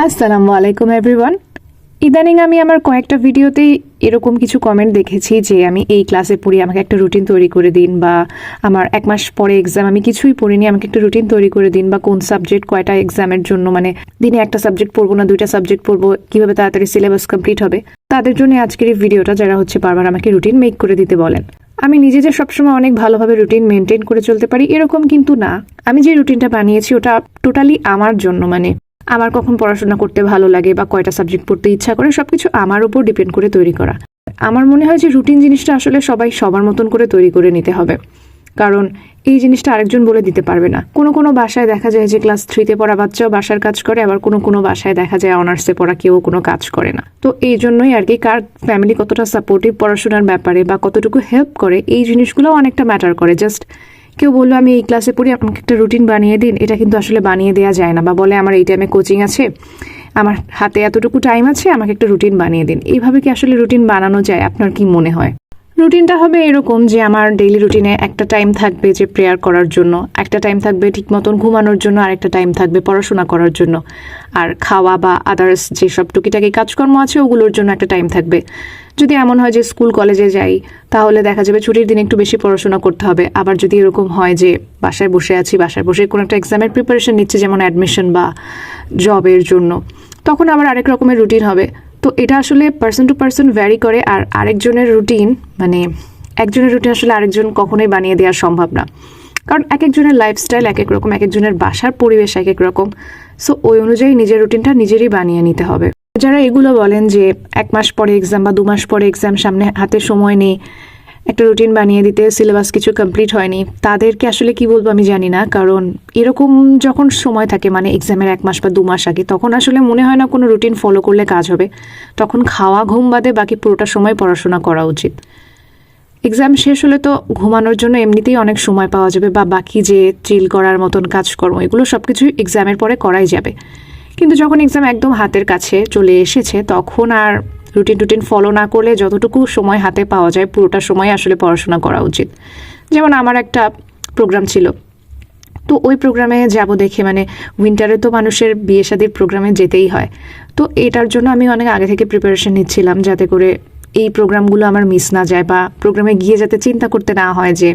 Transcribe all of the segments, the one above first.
আসসালামু আলাইকুম এভরিওয়ান। ইদানিং আমি আমার কয়েকটা ভিডিওতেই এরকম কিছু কমেন্ট দেখেছি যে আমি এই ক্লাসে পড়ি, আমাকে একটা রুটিন তৈরি করে দিন, বা আমার এক মাস পরে এক্সাম, আমি কিছুই পড়িনি, আমাকে একটা রুটিন তৈরি করে দিন, বা কোন সাবজেক্ট কয়টা এক্সামের জন্য, মানে দিনে একটা সাবজেক্ট পড়বো না দুইটা সাবজেক্ট পড়বো, কিভাবে তাড়াতাড়ি সিলেবাস কমপ্লিট হবে। তাদের জন্য আজকের এই ভিডিওটা, যারা হচ্ছে বারবার আমাকে রুটিন মেক করে দিতে বলেন। আমি নিজে যে সবসময় অনেক ভালোভাবে রুটিন মেনটেন করে চলতে পারি এরকম কিন্তু না। আমি যে রুটিনটা বানিয়েছি ওটা টোটালি আমার জন্য, মানে আমার কখন পড়াশোনা করতে ভালো লাগে বা কয়টা সাবজেক্ট পড়তে ইচ্ছা করে সবকিছু আমার উপর ডিপেন্ড করে তৈরি করা। আমার মনে হয় যে রুটিন জিনিসটা আসলে সবাই সবার মতন করে তৈরি করে নিতে হবে, কারণ এই জিনিসটা আরেকজন বলে দিতে পারবে না। কোনো কোনো বাসায় দেখা যায় যে ক্লাস 3-তে পড়া বাচ্চাও বাসার কাজ করে, আবার কোনো কোনো বাসায় দেখা যায় অনার্সে পড়া কেউ কোনো কাজ করে না। তো এই জন্যই আর কি কার ফ্যামিলি কতটা সাপোর্টিভ পড়াশোনার ব্যাপারে বা কতটুকু হেল্প করে, এই জিনিসগুলোও অনেকটা ম্যাটার করে। জাস্ট কেউ বললো আমি এই ক্লাসে পড়ি, আমাকে একটা রুটিন বানিয়ে দিন, এটা কিন্তু আসলে বানিয়ে দেওয়া যায় না। বা বলে আমার এই টাইমে কোচিং আছে, আমার হাতে এতটুকু টাইম আছে, আমাকে একটা রুটিন বানিয়ে দিন। এইভাবে কি আসলে রুটিন বানানো যায়? আপনার কি মনে হয়? রুটিনটা হবে এরকম যে আমার ডেইলি রুটিনে একটা টাইম থাকবে যে প্রেয়ার করার জন্য, একটা টাইম থাকবে ঠিক মতন ঘুমানোর জন্য, আর একটা টাইম থাকবে পড়াশোনা করার জন্য, আর খাওয়া বা আদার্স যেসব টুকিটাকি কাজকর্ম আছে ওগুলোর জন্য একটা টাইম থাকবে। যদি এমন হয় যে স্কুল কলেজে যাই তাহলে দেখা যাবে ছুটির দিন একটু বেশি পড়াশোনা করতে হবে। আবার যদি এরকম হয় যে বাসায় বসে আছি, বাসায় বসে কোনো একটা এক্সামের প্রিপারেশন নিচ্ছে, যেমন অ্যাডমিশন বা জবের জন্য, তখন আবার আরেক রকমের রুটিন হবে। তো এটা আসলে পার্সন টু পার্সন ভ্যারি করে। আর আরেকজনের রুটিন, মানে একজনের রুটিন আসলে আরেকজন কখনোই বানিয়ে দেওয়া সম্ভব না, কারণ এক একজনের লাইফস্টাইল এক এক রকম, এক একজনের বাসার পরিবেশ এক এক রকম। সো ওই অনুযায়ী নিজের রুটিনটা নিজেরই বানিয়ে নিতে হবে। যারা এগুলো বলেন যে এক মাস পরে এক্সাম বা 2 মাস পরে এক্সাম, সামনে হাতে সময় নেই একটা রুটিন বানিয়ে দিতে, সিলেবাস কিছু কমপ্লিট হয়নি, তাদেরকে আসলে কি বলবো আমি জানি না। কারণ এরকম যখন সময় থাকে, মানে এক্সামের 1 মাস বা 2 মাস আগে, তখন আসলে মনে হয় না কোনো রুটিন ফলো করলে কাজ হবে। তখন খাওয়া ঘুম বাদে বাকি পুরোটা সময় পড়াশোনা করা উচিত। এক্সাম শেষ হলে তো ঘুমানোর জন্য এমনিতেই অনেক সময় পাওয়া যাবে, বা বাকি যে চিল করার মতন কাজকর্ম এগুলো সব কিছুই এক্সামের পরে করাই যাবে। কিন্তু যখন এক্সাম একদম হাতের কাছে চলে এসেছে, তখন আর রুটিন ফলো না করলে যতটুকু সময় হাতে পাওয়া যায় পুরোটা সময় আসলে পড়াশোনা করা উচিত। যেমন আমার একটা প্রোগ্রাম ছিল, তো ওই প্রোগ্রামে যাব দেখে, মানে উইন্টারে তো মানুষের বিয়ে শাদীর প্রোগ্রামে যেতেই হয়। তো এটার জন্য আমি অনেক আগে থেকে প্রিপারেশন নিচ্ছিলাম, যাতে করে এই প্রোগ্রামগুলো আমার মিস না যায়, বা প্রোগ্রামে গিয়ে যাতে চিন্তা করতে না হয় যে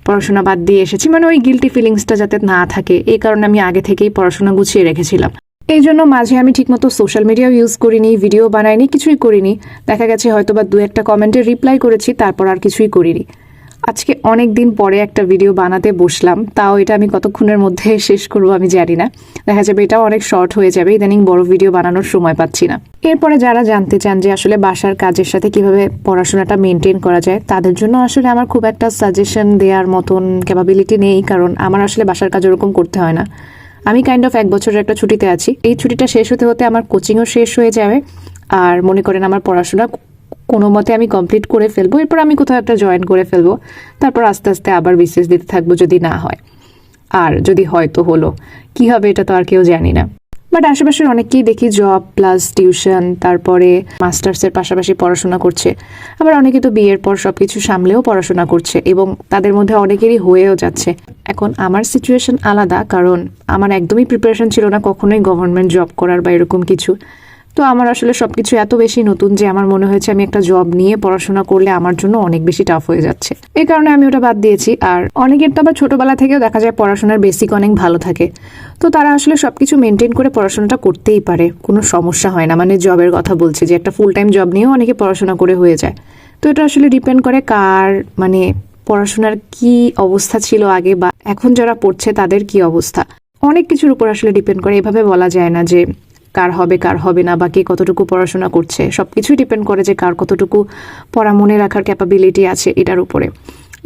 পড়াশোনা বাদ দিয়ে এসেছি, মানে ওই গিল্টি ফিলিংসটা যাতে না থাকে, এই কারণে আমি আগে থেকেই পড়াশোনা গুছিয়ে রেখেছিলাম। এই জন্য মাঝে আমি ঠিকমতো সোশ্যাল মিডিয়াও ইউজ করিনি, ভিডিও বানাইনি, কিছুই করিনি। দেখা গেছে হয়তো বা 2-1টা কমেন্টে রিপ্লাই করেছি, তারপর আর কিছুই করিনি। আজকে অনেক দিন পরে একটা ভিডিও বানাতে বসলাম, তাও এটা আমি কতক্ষণের মধ্যে শেষ করবো আমি জানি না। দেখা যাবে এটাও অনেক শর্ট হয়ে যাবে, ইদানিং বড় ভিডিও বানানোর সময় পাচ্ছি না। এরপরে যারা জানতে চান যে আসলে বাসার কাজের সাথে কিভাবে পড়াশোনাটা মেনটেন করা যায়, তাদের জন্য আসলে আমার খুব একটা সাজেশন দেওয়ার মতন ক্যাপাবিলিটি নেই, কারণ আমার আসলে বাসার কাজ ওরকম করতে হয় না। আমি কাইন্ড অফ 1 বছরের একটা ছুটিতে আছি। এই ছুটিটা শেষ হতে হতে আমার কোচিংও শেষ হয়ে যাবে, আর মনে করেন আমার পড়াশোনা কোনো মতে আমি কমপ্লিট করে ফেলবো। এরপর আমি কোথাও একটা জয়েন করে ফেলবো, তারপর আস্তে আস্তে আবার বিসিএস দিতে থাকবো যদি না হয়। আর যদি হয় তো হলো, কি হবে এটা তো আর কেউ জানি না। বাট আশেপাশের অনেককেই দেখি জব প্লাস টিউশন, তারপরে মাস্টার্সের পাশাপাশি পড়াশোনা করছে। আবার অনেকে তো বিয়ের পর সবকিছু সামলেও পড়াশোনা করছে, এবং তাদের মধ্যে অনেকেরই হয়েও যাচ্ছে। এখন আমার সিচুয়েশন আলাদা, কারণ আমার একদমই প্রিপারেশন ছিল না কখনোই গভর্নমেন্ট জব করার বা এরকম কিছু। তো আমার আসলে সবকিছু এত বেশি নতুন যে আমার মনে হয়েছে আমি একটা জব নিয়ে পড়াশোনা করলে আমার জন্য অনেক বেশি টাফ হয়ে যাচ্ছে, এই কারণে আমি ওটা বাদ দিয়েছি। আর অনেকের তো আবার ছোটবেলা থেকেও দেখা যায় পড়াশোনার বেসিক অনেক ভালো থাকে, তো তারা আসলে সবকিছু মেনটেন করে পড়াশোনাটা করতেই পারে, কোনো সমস্যা হয় না। মানে জবের কথা বলছি, যে একটা ফুল টাইম জব নিয়েও অনেকে পড়াশোনা করে হয়ে যায়। তো এটা আসলে ডিপেন্ড করে কার, মানে পড়াশোনার কি অবস্থা ছিল আগে, বা এখন যারা পড়ছে তাদের কি অবস্থা, অনেক কিছুর উপর আসলে ডিপেন্ড করে। এভাবে বলা যায় না যে কার হবে কার হবে না, বা কে কতটুকু পড়াশোনা করছে, সবকিছুই ডিপেন্ড করে যে কার কতটুকু পড়া মনে রাখার ক্যাপাবিলিটি আছে এটার উপরে।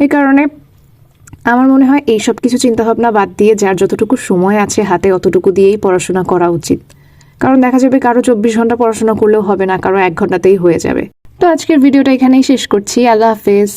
এই কারণে আমার মনে হয় এই সব কিছু চিন্তাভাবনা বাদ দিয়ে যার যতটুকু সময় আছে হাতে অতটুকু দিয়েই পড়াশোনা করা উচিত। কারণ দেখা যাবে কারো 24 ঘন্টা পড়াশোনা করলেও হবে না, কারো 1 ঘন্টাতেই হয়ে যাবে। তো আজকের ভিডিওটা এখানেই শেষ করছি। আল্লাহ হাফেজ।